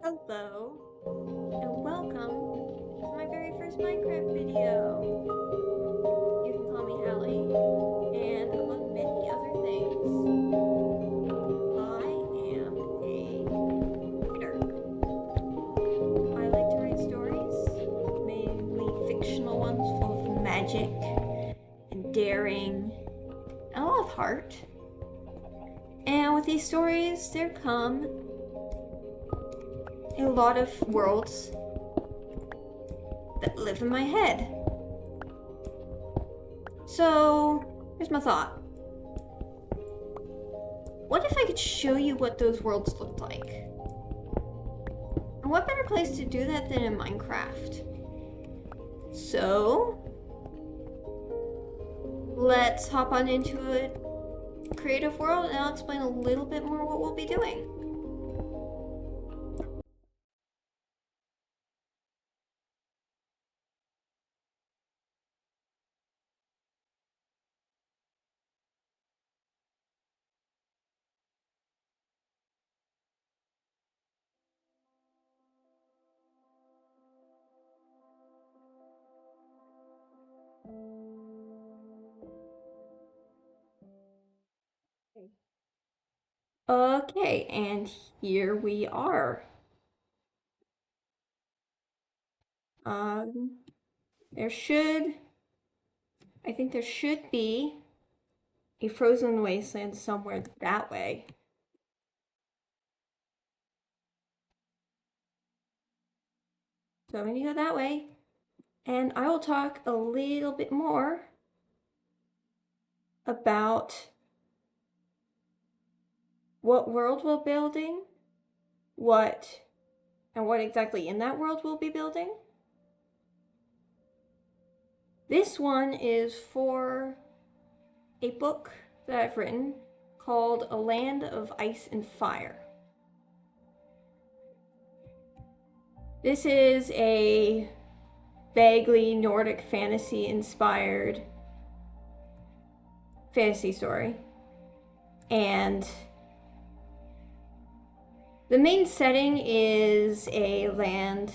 Hello, and welcome to my very first Minecraft video. You can call me Allie, and among many other things, I am a writer. I like to write stories, mainly fictional ones full of magic and daring and a lot of heart. And with these stories, there come a lot of worlds that live in my head. So, here's my thought. What if I could show you what those worlds looked like? And what better place to do that than in Minecraft? So, let's hop on into a creative world and I'll explain a little bit more what we'll be doing. Okay, and here we are. Um, there should, I think there should be a frozen wasteland somewhere that way. So I'm gonna go that way, and I will talk a little bit more about what world we're building, what exactly in that world we'll be building. This one is for a book that I've written called A Land of Ice and Fire. This is a vaguely Nordic fantasy inspired fantasy story. And the main setting is a land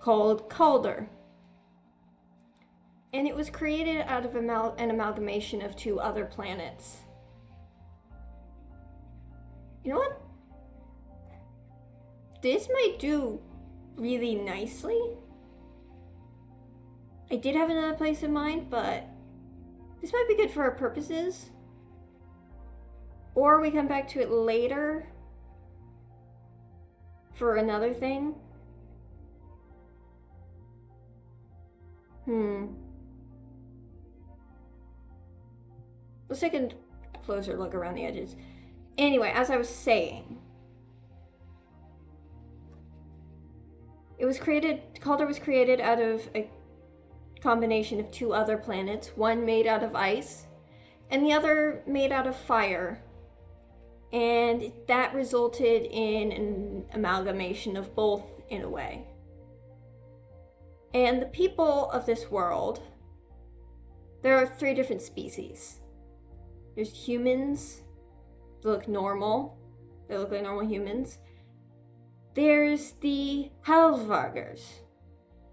called Kaldur. And it was created out of an amalgamation of two other planets. You know what? This might do really nicely. I did have another place in mind, but this might be good for our purposes. Or we come back to it later for another thing. Let's take a closer look around the edges. Anyway, as I was saying, Kaldur was created out of a combination of two other planets, one made out of ice and the other made out of fire. And that resulted in an amalgamation of both in a way. And the people of this world, there are three different species. There's humans, they look normal, they look like normal humans. There's the Halvargers,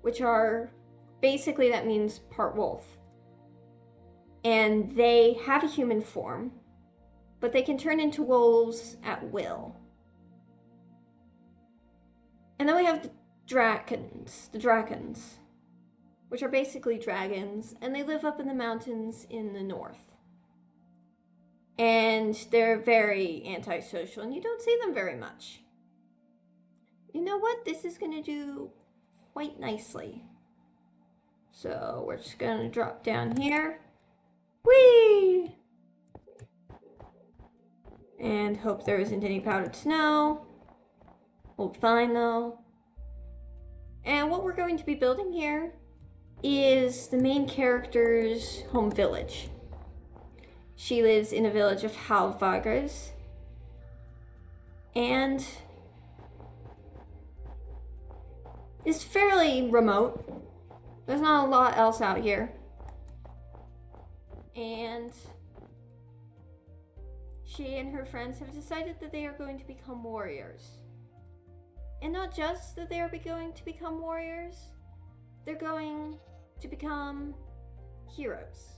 which are basically, that means part wolf. And they have a human form, but they can turn into wolves at will. And then we have the Drakons, which are basically dragons, and they live up in the mountains in the north. And they're very antisocial, and you don't see them very much. You know what? This is gonna do quite nicely. So we're just gonna drop down here. Whee! And hope there isn't any powdered snow. We'll be fine though. And what we're going to be building here is the main character's home village. She lives in a village of Halvargers. And it's fairly remote. There's not a lot else out here. And she and her friends have decided that they are going to become warriors. And not just that they are going to become warriors, they're going to become heroes.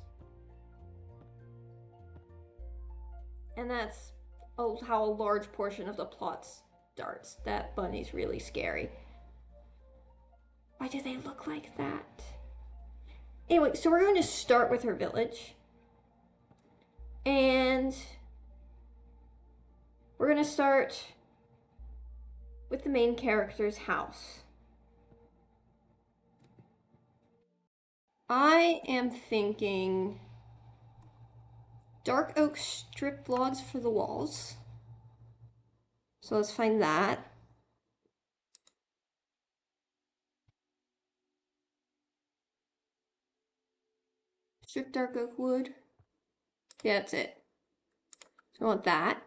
And that's how a large portion of the plot starts. That bunny's really scary. Why do they look like that? Anyway, so we're going to start with her village. And we're going to start with the main character's house. I am thinking dark oak strip logs for the walls. So let's find that. Strip dark oak wood. Yeah, that's it. So I want that.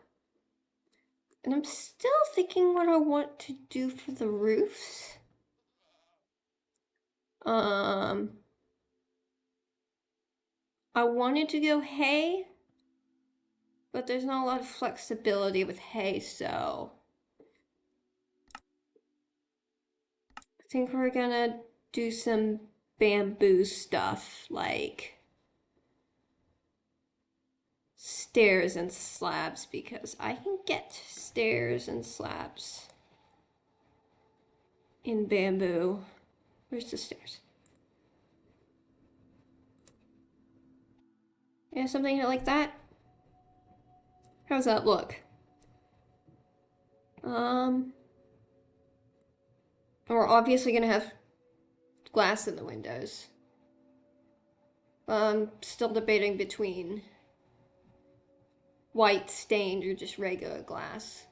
And I'm still thinking what I want to do for the roofs. I wanted to go hay, but there's not a lot of flexibility with hay, so I think we're gonna do some bamboo stuff, like stairs and slabs, because I can get stairs and slabs in bamboo. Where's the stairs? Yeah, something like that. How's that look? And we're obviously gonna have glass in the windows. I'm still debating between white stained or just regular glass.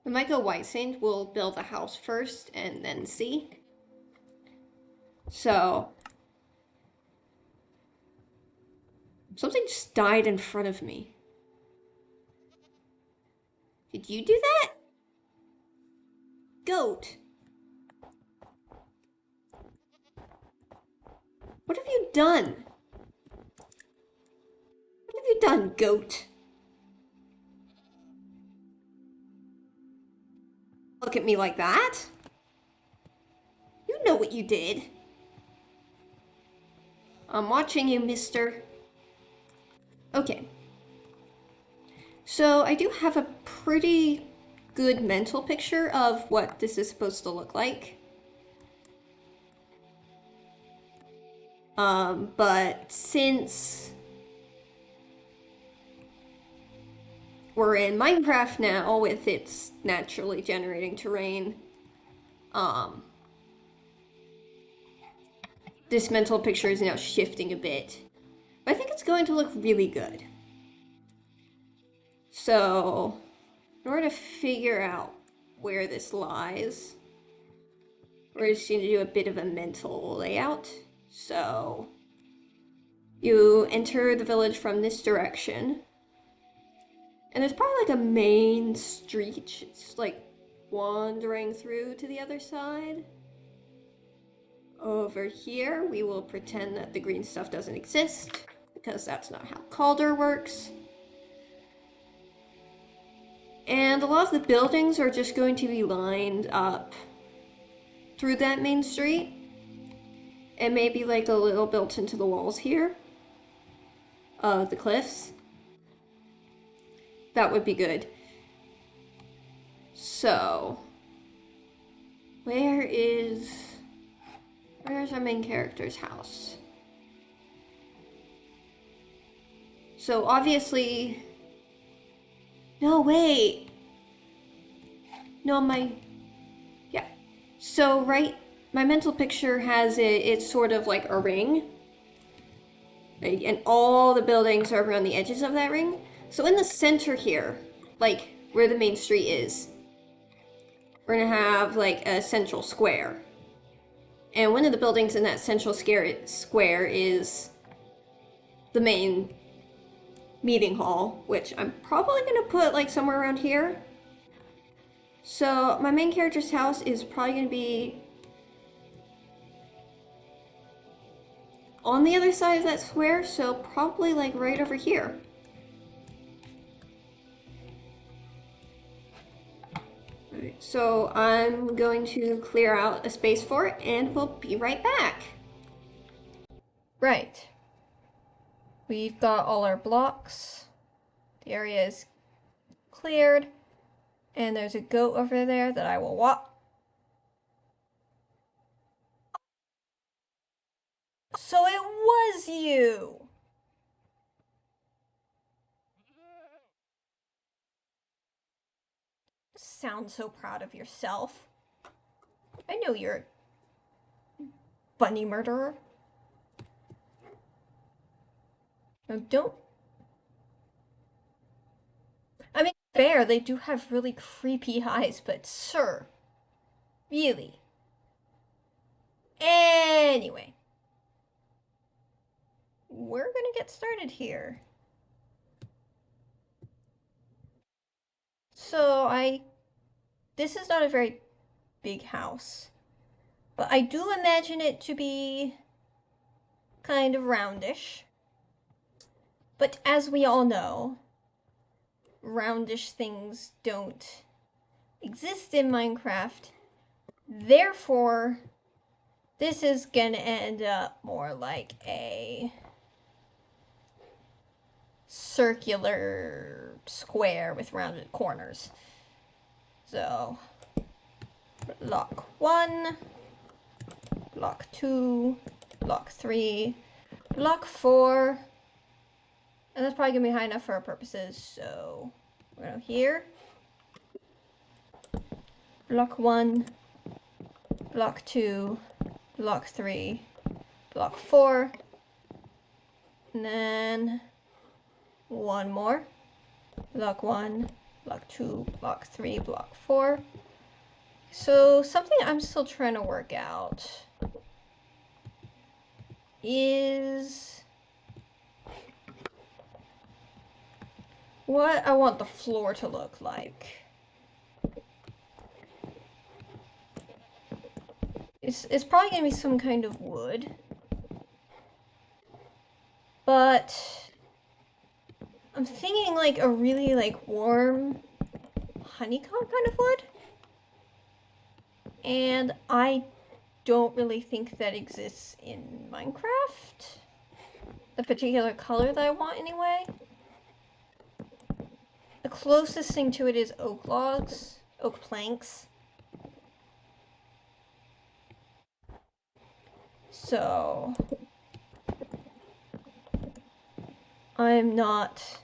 We might go white stained. We'll build the house first and then see. So something just died in front of me. Did you do that? Goat. What have you done? What have you done, goat? Look at me like that? You know what you did. I'm watching you, mister. Okay. So I do have a pretty good mental picture of what this is supposed to look like. But since we're in Minecraft now with its naturally generating terrain, this mental picture is now shifting a bit. But I think it's going to look really good. So, in order to figure out where this lies, we're just going to do a bit of a mental layout. So, you enter the village from this direction, and there's probably like a main street, it's like wandering through to the other side. Over here, we will pretend that the green stuff doesn't exist, because that's not how Kaldur works. And a lot of the buildings are just going to be lined up through that main street. And maybe like a little built into the walls here of the cliffs. That would be good. So, where's our main character's house? So obviously, no, wait. No, yeah. So my mental picture has it's sort of like a ring. And all the buildings are around the edges of that ring. So in the center here, like where the main street is, we're gonna have like a central square. And one of the buildings in that central square is the main meeting hall, which I'm probably gonna put like somewhere around here. So my main character's house is probably gonna be on the other side of that square, so probably like right over here. Okay, so I'm going to clear out a space for it and we'll be right back. Right. We've got all our blocks. The area is cleared. And there's a goat over there that I will walk. So it was you! Sound so proud of yourself. I know you're a bunny murderer. No, don't. I mean, fair, they do have really creepy eyes, but sir. Really. Anyway. We're gonna get started here. So this is not a very big house, but I do imagine it to be kind of roundish. But as we all know, roundish things don't exist in Minecraft. Therefore, this is gonna end up more like a circular square with rounded corners. So, block 1, block 2, block 3, block 4, and that's probably gonna be high enough for our purposes, so we're gonna go here, block 1, block 2, block 3, block 4, and then one more, block 1, block 2, block 3, block 4. So something I'm still trying to work out is what I want the floor to look like. It's probably gonna be some kind of wood, but I'm thinking like a really like warm honeycomb kind of wood, and I don't really think that exists in Minecraft. The particular color that I want anyway. The closest thing to it is oak logs, oak planks. So I'm not.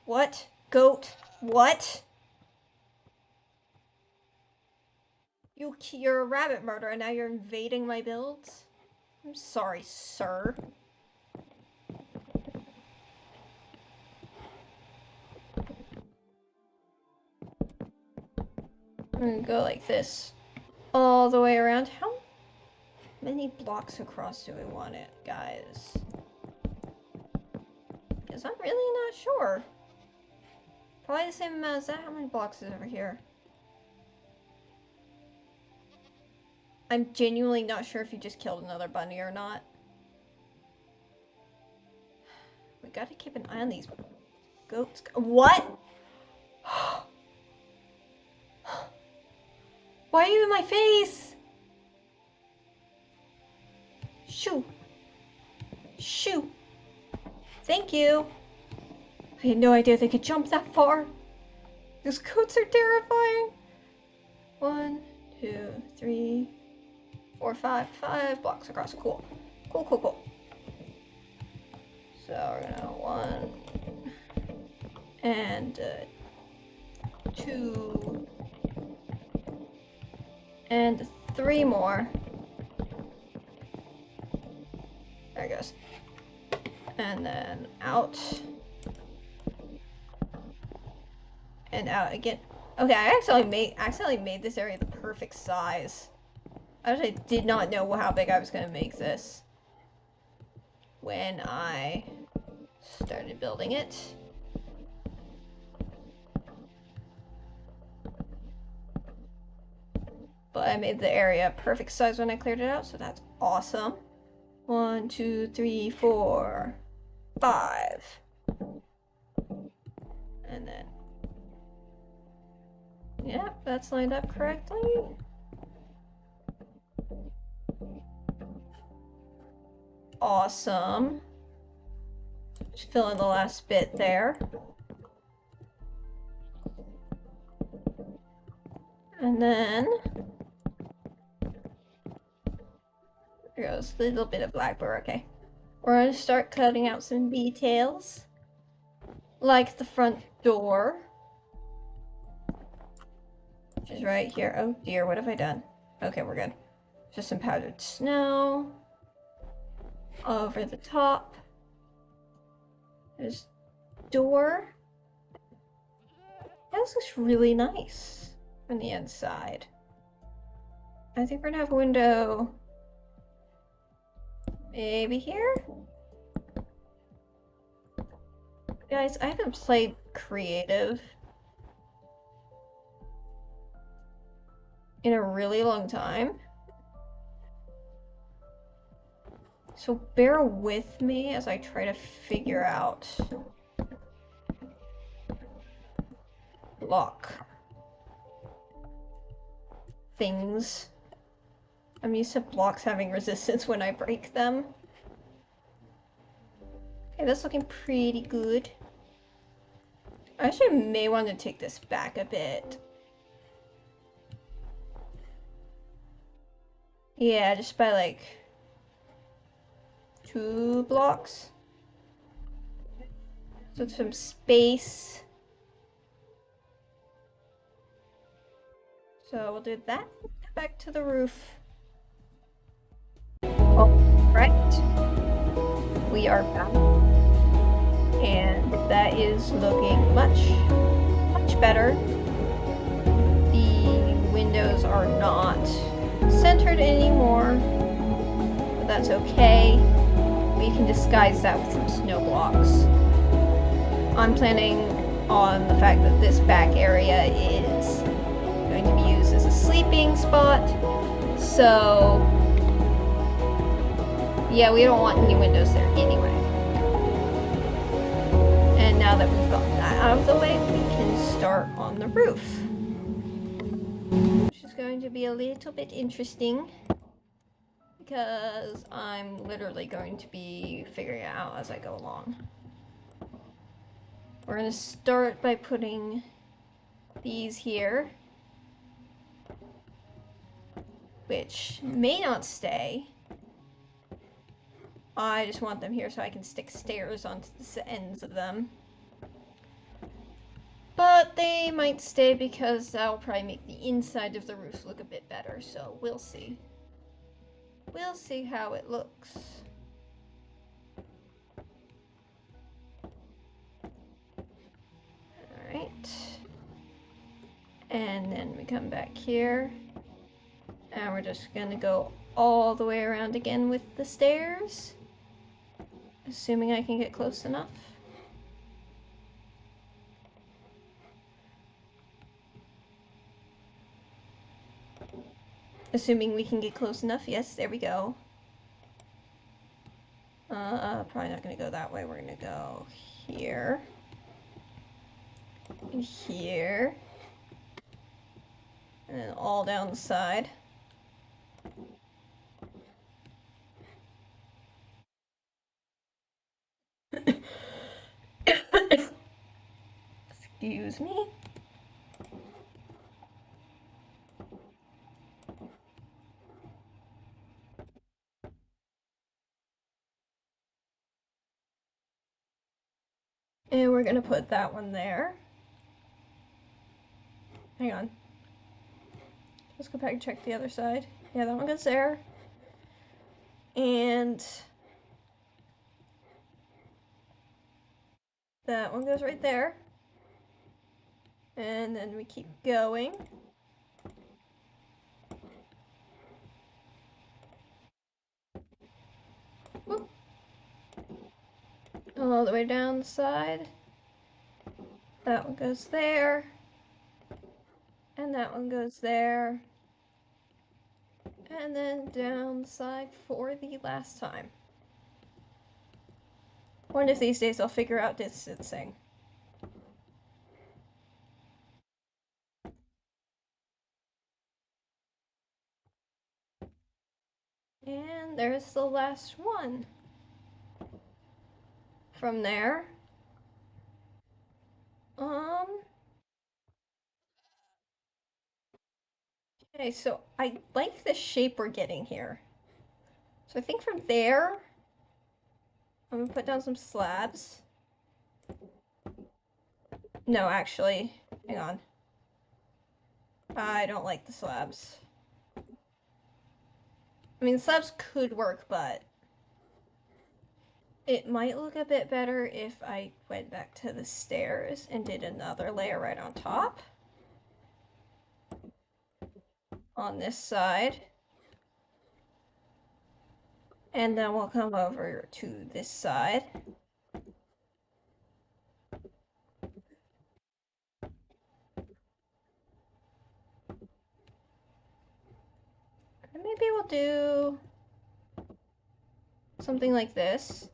What? Goat? What? You're a rabbit murderer and now you're invading my builds? I'm sorry, sir. I'm gonna go like this all the way around. How many blocks across do we want it, guys? Because I'm really not sure. Probably the same amount as that. How many blocks is over here? I'm genuinely not sure if you just killed another bunny or not. We gotta keep an eye on these goats. What? Why are you in my face? Shoo. Shoo. Thank you. I had no idea they could jump that far. Those goats are terrifying. 1, 2, 3, 4, 5 blocks across. Cool. Cool. So we're gonna 1 and 2 and 3 more. There it goes. And then out. And out again. Okay, I accidentally made this area the perfect size. I actually did not know how big I was gonna make this when I started building it. But I made the area perfect size when I cleared it out, so that's awesome. 1, 2, 3, 4, 5. And then Yep, that's lined up correctly. Awesome. Just fill in the last bit there. And then there goes a little bit of black bar. Okay. We're going to start cutting out some details. Like the front door. Which is right here. Oh dear, what have I done? Okay, we're good. Just some powdered snow. Over the top. There's door. This looks really nice from the inside. I think we're gonna have a window maybe here? Guys, I haven't played creative in a really long time. So bear with me as I try to figure out block things. I'm used to blocks having resistance when I break them. Okay, that's looking pretty good. I actually may want to take this back a bit. Yeah, just by like 2 blocks. So some space. So we'll do that. Back to the roof. Alright. We are back. And that is looking much better. The windows are not centered anymore, but that's okay. We can disguise that with some snow blocks. I'm planning on the fact that this back area is going to be used as a sleeping spot, so yeah, we don't want any windows there anyway. And now that we've gotten that out of the way, we can start on the roof. Which is going to be a little bit interesting, because I'm literally going to be figuring it out as I go along. We're going to start by putting these here, which may not stay. I just want them here so I can stick stairs onto the ends of them. But they might stay because that'll probably make the inside of the roof look a bit better, so we'll see. We'll see how it looks. Alright. And then we come back here. And we're just gonna go all the way around again with the stairs. Assuming I can get close enough. Assuming we can get close enough. Yes, there we go. Probably not gonna go that way. We're gonna go here. And here. And then all down the side. Excuse me. And we're gonna put that one there. Hang on. Let's go back and check the other side. Yeah, that one goes there. And that one goes right there. And then we keep going. Whoop. All the way down the side. That one goes there. And that one goes there. And then down the side for the last time. One of these days I'll figure out distancing. And there's the last one. From there, okay, so I like the shape we're getting here. So I think from there, I'm gonna put down some slabs. No, actually, hang on. I don't like the slabs. I mean, slabs could work, but it might look a bit better if I went back to the stairs and did another layer right on top. On this side. And then we'll come over to this side. And maybe we'll do something like this.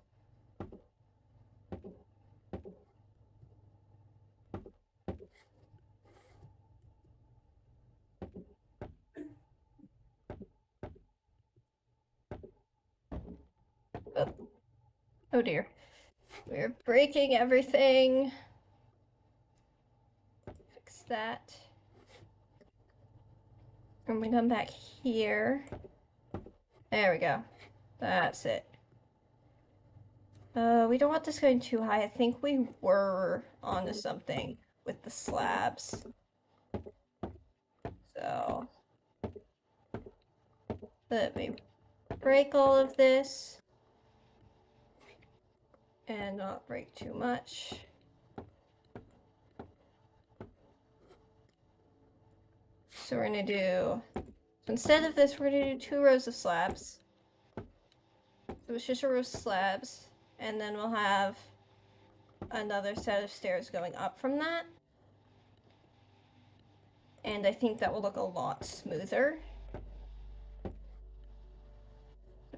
Oh, oh dear. We're breaking everything. Fix that. And we come back here. There we go. That's it. We don't want this going too high. I think we were onto something with the slabs. So let me break all of this and not break too much. So we're gonna do, instead of this, we're gonna do 2 rows of slabs. So it's just a row of slabs, and then we'll have another set of stairs going up from that. And I think that will look a lot smoother.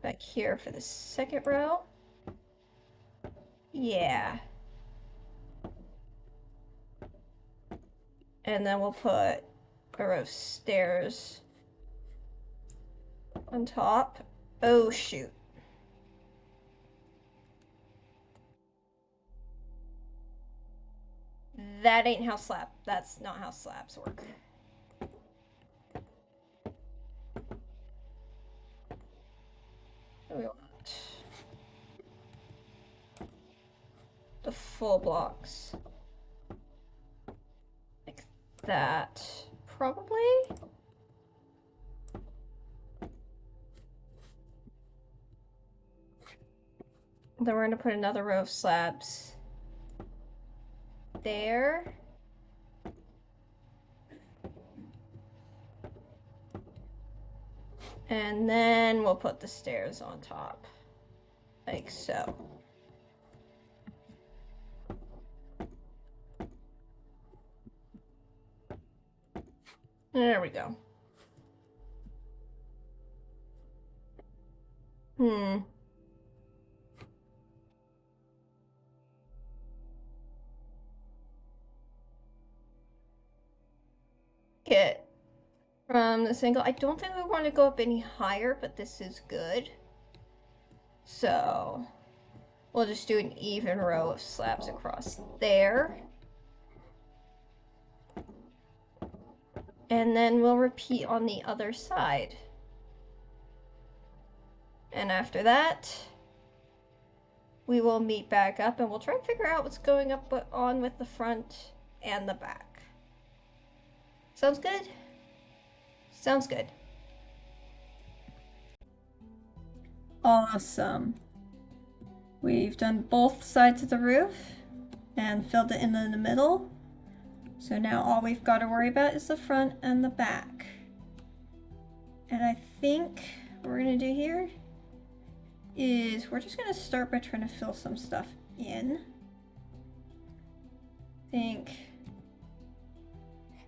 Back here for the second row. Yeah. And then we'll put a row of stairs on top. Oh, shoot. That ain't how that's not how slabs work. We want the full blocks. Like that. Probably? Then we're gonna put another row of slabs there. And then we'll put the stairs on top. Like so. There we go. Get from this angle. I don't think we want to go up any higher, but this is good. So we'll just do an even row of slabs across there. And then we'll repeat on the other side. And after that, we will meet back up and we'll try and figure out what's going on with the front and the back. Sounds good? Sounds good. Awesome. We've done both sides of the roof and filled it in the middle. So now all we've got to worry about is the front and the back. And I think what we're gonna do here is we're just gonna start by trying to fill some stuff in. I think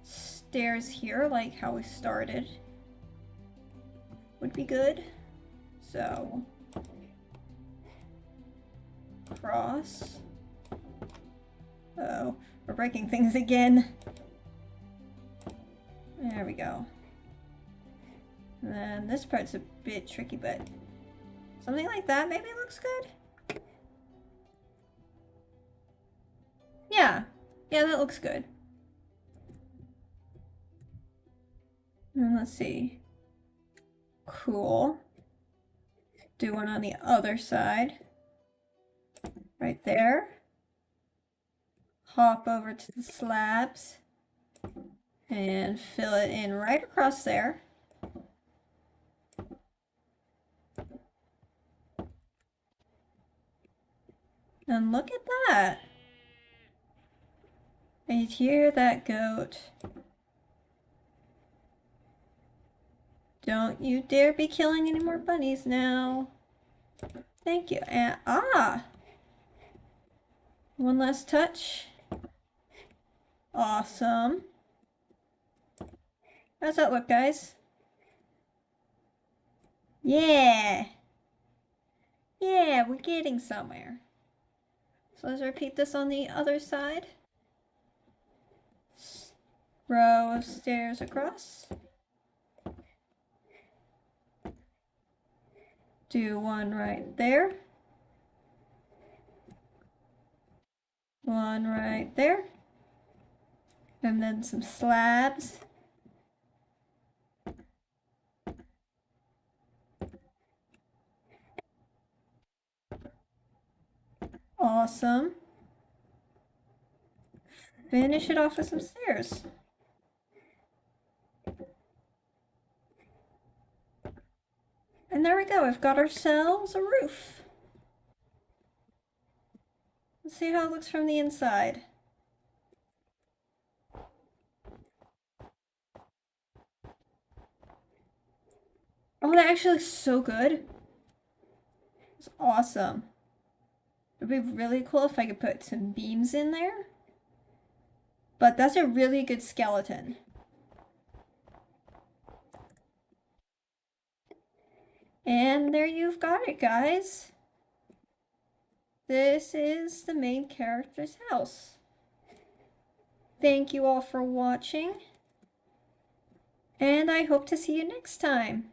stairs here, like how we started, would be good. So cross. Uh-oh, we're breaking things again. There we go. And then this part's a bit tricky, but something like that maybe looks good. Yeah, that looks good. And let's see. Cool. Do one on the other side. Right there. Hop over to the slabs and fill it in right across there. And look at that. I hear that goat. Don't you dare be killing any more bunnies now. Thank you. And one last touch. Awesome. How's that look, guys? Yeah. Yeah, we're getting somewhere. So let's repeat this on the other side. Row of stairs across. Do one right there. One right there. And then some slabs. Awesome. Finish it off with some stairs. And there we go, we've got ourselves a roof. Let's see how it looks from the inside. Oh, that actually looks so good. It's awesome. It'd be really cool if I could put some beams in there. But that's a really good skeleton. And there you've got it, guys. This is the main character's house. Thank you all for watching, and I hope to see you next time.